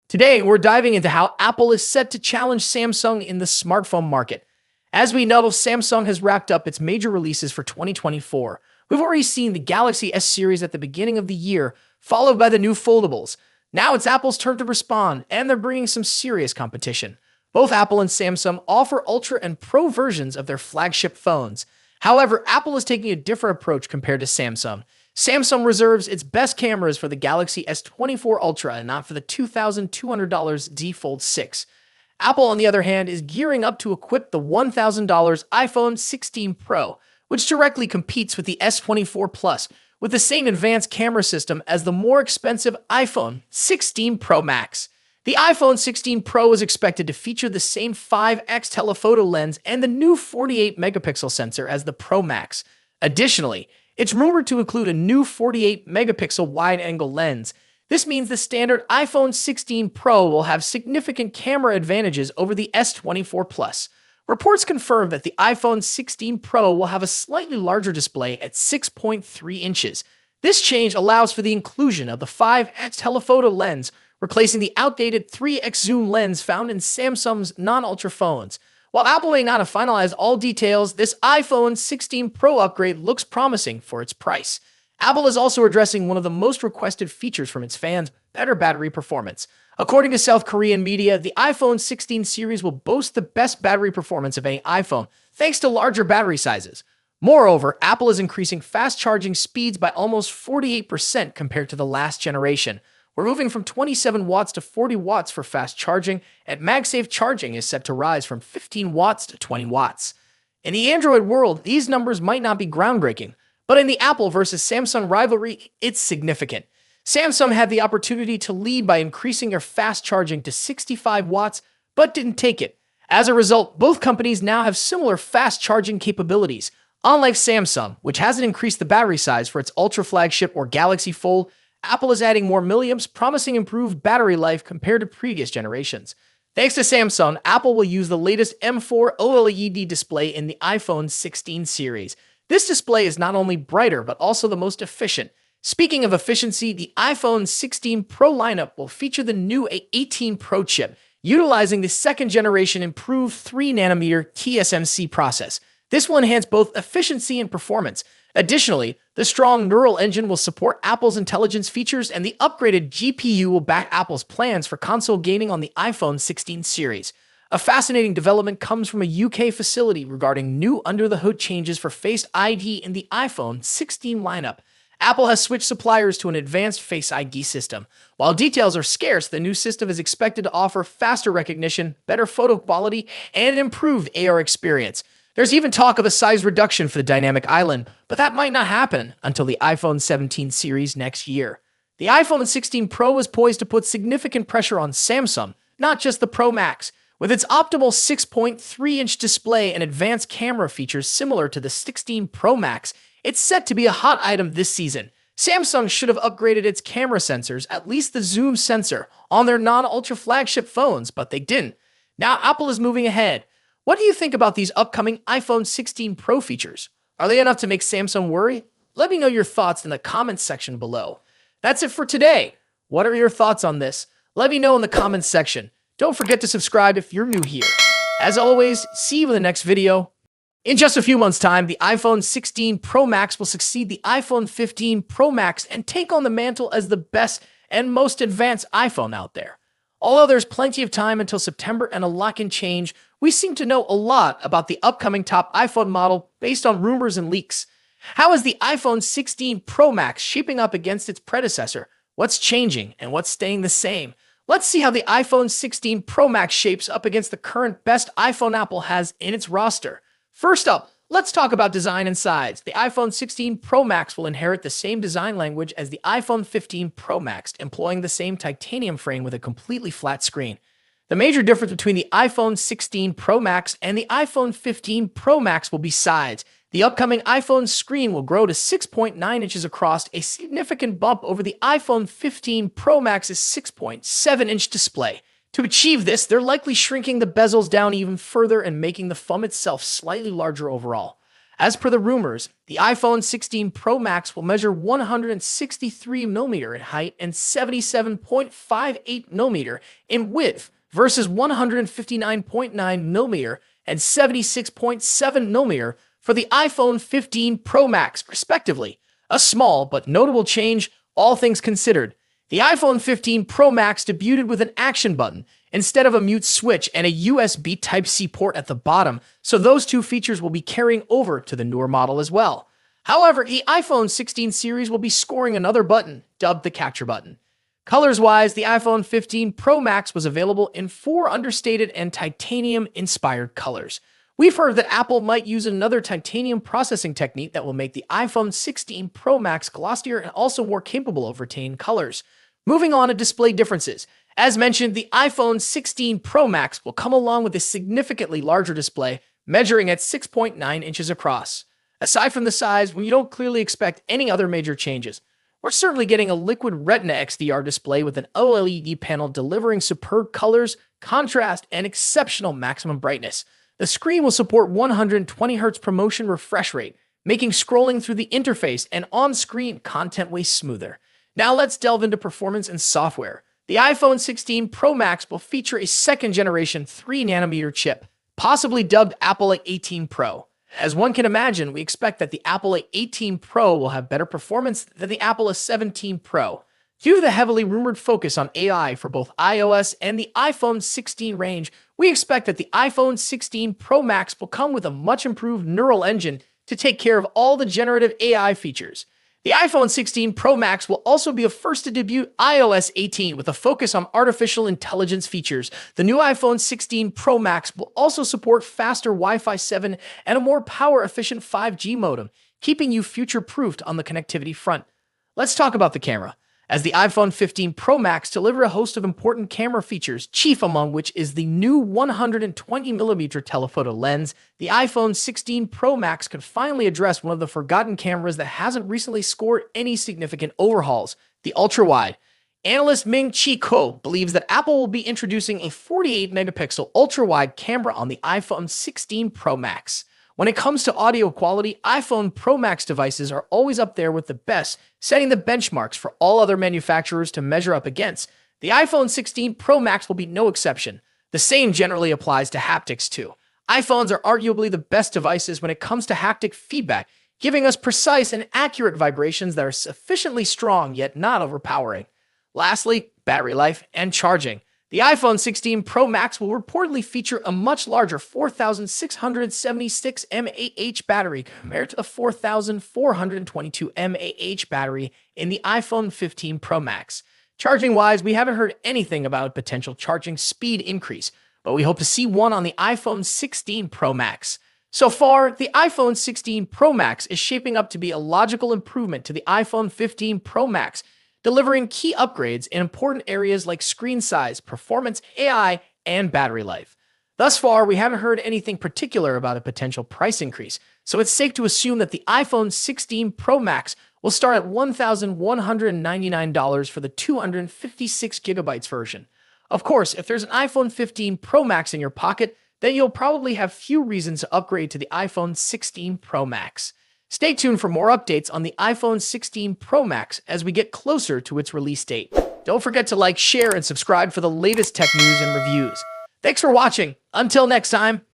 Today, we're diving into how Apple is set to challenge Samsung in the smartphone market. As we know, Samsung has wrapped up its major releases for 2024. We've already seen the Galaxy S series at the beginning of the year, followed by the new foldables. Now it's Apple's turn to respond, and they're bringing some serious competition. Both Apple and Samsung offer Ultra and Pro versions of their flagship phones. However, Apple is taking a different approach compared to Samsung. Samsung reserves its best cameras for the Galaxy S24 Ultra and not for the $2,200 Z Fold 6. Apple, on the other hand, is gearing up to equip the $1,000 iPhone 16 Pro, which directly competes with the S24 Plus, with the same advanced camera system as the more expensive iPhone 16 Pro Max. The iPhone 16 Pro is expected to feature the same 5x telephoto lens and the new 48 megapixel sensor as the Pro Max. Additionally, it's rumored to include a new 48 megapixel wide-angle lens. This means the standard iPhone 16 Pro will have significant camera advantages over the S24 Plus. Reports confirm that the iPhone 16 Pro will have a slightly larger display at 6.3 inches. This change allows for the inclusion of the 5x telephoto lens, replacing the outdated 3x zoom lens found in Samsung's non-Ultra phones. While Apple may not have finalized all details, this iPhone 16 Pro upgrade looks promising for its price. Apple is also addressing one of the most requested features from its fans: better battery performance. According to South Korean media, the iPhone 16 series will boast the best battery performance of any iPhone, thanks to larger battery sizes. Moreover, Apple is increasing fast charging speeds by almost 48% compared to the last generation. We're moving from 27 watts to 40 watts for fast charging, and MagSafe charging is set to rise from 15 watts to 20 watts. In the Android world, these numbers might not be groundbreaking, but in the Apple versus Samsung rivalry, it's significant. Samsung had the opportunity to lead by increasing their fast charging to 65 watts, but didn't take it. As a result, both companies now have similar fast charging capabilities. Unlike Samsung, which hasn't increased the battery size for its Ultra flagship or Galaxy Fold, Apple is adding more milliamps, promising improved battery life compared to previous generations. Thanks to Samsung, Apple will use the latest M4 OLED display in the iPhone 16 series. This display is not only brighter, but also the most efficient. Speaking of efficiency, the iPhone 16 Pro lineup will feature the new 18 Pro chip, utilizing the second-generation improved 3nm TSMC process. This will enhance both efficiency and performance. Additionally, the strong neural engine will support Apple's intelligence features, and the upgraded GPU will back Apple's plans for console gaming on the iPhone 16 series. A fascinating development comes from a UK facility regarding new under-the-hood changes for Face ID in the iPhone 16 lineup. Apple has switched suppliers to an advanced Face ID system. While details are scarce, the new system is expected to offer faster recognition, better photo quality, and an improved AR experience. There's even talk of a size reduction for the dynamic island, but that might not happen until the iPhone 17 series next year. The iPhone 16 Pro is poised to put significant pressure on Samsung, not just the Pro Max. With its optimal 6.3-inch display and advanced camera features similar to the 16 Pro Max, it's set to be a hot item this season. Samsung should have upgraded its camera sensors, at least the zoom sensor, on their non-Ultra flagship phones, but they didn't. Now Apple is moving ahead. What do you think about these upcoming iPhone 16 Pro features? Are they enough to make Samsung worry? Let me know your thoughts in the comments section below. That's it for today. What are your thoughts on this? Let me know in the comments section. Don't forget to subscribe if you're new here. As always, see you in the next video. In just a few months' time, the iPhone 16 Pro Max will succeed the iPhone 15 Pro Max and take on the mantle as the best and most advanced iPhone out there. Although there's plenty of time until September and a lot can change, we seem to know a lot about the upcoming top iPhone model based on rumors and leaks. How is the iPhone 16 Pro Max shaping up against its predecessor? What's changing and what's staying the same? Let's see how the iPhone 16 Pro Max shapes up against the current best iPhone Apple has in its roster. First up, let's talk about design and size. The iPhone 16 Pro Max will inherit the same design language as the iPhone 15 Pro Max, employing the same titanium frame with a completely flat screen. The major difference between the iPhone 16 Pro Max and the iPhone 15 Pro Max will be size. The upcoming iPhone screen will grow to 6.9 inches across, a significant bump over the iPhone 15 Pro Max's 6.7-inch display. To achieve this, they're likely shrinking the bezels down even further and making the phone itself slightly larger overall. As per the rumors, the iPhone 16 Pro Max will measure 163mm in height and 77.58mm in width versus 159.9mm and 76.7mm for the iPhone 15 Pro Max, respectively. A small but notable change, all things considered. The iPhone 15 Pro Max debuted with an action button instead of a mute switch and a USB Type-C port at the bottom, so those two features will be carrying over to the newer model as well. However, the iPhone 16 series will be scoring another button, dubbed the Capture button. Colors-wise, the iPhone 15 Pro Max was available in 4 understated and titanium-inspired colors. We've heard that Apple might use another titanium processing technique that will make the iPhone 16 Pro Max glossier and also more capable of retaining colors. Moving on to display differences. As mentioned, the iPhone 16 Pro Max will come along with a significantly larger display, measuring at 6.9 inches across. Aside from the size, when you don't clearly expect any other major changes, we're certainly getting a liquid Retina XDR display with an OLED panel delivering superb colors, contrast, and exceptional maximum brightness. The screen will support 120Hz ProMotion refresh rate, making scrolling through the interface and on-screen content way smoother. Now let's delve into performance and software. The iPhone 16 Pro Max will feature a second-generation 3nm chip, possibly dubbed Apple A18 Pro. As one can imagine, we expect that the Apple A18 Pro will have better performance than the Apple A17 Pro. Due to the heavily rumored focus on AI for both iOS and the iPhone 16 range, we expect that the iPhone 16 Pro Max will come with a much improved neural engine to take care of all the generative AI features. The iPhone 16 Pro Max will also be a first to debut iOS 18 with a focus on artificial intelligence features. The new iPhone 16 Pro Max will also support faster Wi-Fi 7 and a more power-efficient 5G modem, keeping you future-proofed on the connectivity front. Let's talk about the camera. As the iPhone 15 Pro Max delivers a host of important camera features, chief among which is the new 120mm telephoto lens, the iPhone 16 Pro Max could finally address one of the forgotten cameras that hasn't recently scored any significant overhauls, the ultra-wide. Analyst Ming-Chi Kuo believes that Apple will be introducing a 48-megapixel ultra-wide camera on the iPhone 16 Pro Max. When it comes to audio quality, iPhone Pro Max devices are always up there with the best, setting the benchmarks for all other manufacturers to measure up against. The iPhone 16 Pro Max will be no exception. The same generally applies to haptics too. iPhones are arguably the best devices when it comes to haptic feedback, giving us precise and accurate vibrations that are sufficiently strong yet not overpowering. Lastly, battery life and charging. The iPhone 16 Pro Max will reportedly feature a much larger 4,676 mAh battery compared to the 4,422 mAh battery in the iPhone 15 Pro Max. Charging-wise, we haven't heard anything about a potential charging speed increase, but we hope to see one on the iPhone 16 Pro Max. So far, the iPhone 16 Pro Max is shaping up to be a logical improvement to the iPhone 15 Pro Max, delivering key upgrades in important areas like screen size, performance, AI, and battery life. Thus far, we haven't heard anything particular about a potential price increase, so it's safe to assume that the iPhone 16 Pro Max will start at $1,199 for the 256GB version. Of course, if there's an iPhone 15 Pro Max in your pocket, then you'll probably have few reasons to upgrade to the iPhone 16 Pro Max. Stay tuned for more updates on the iPhone 16 Pro Max as we get closer to its release date. Don't forget to like, share, and subscribe for the latest tech news and reviews. Thanks for watching. Until next time.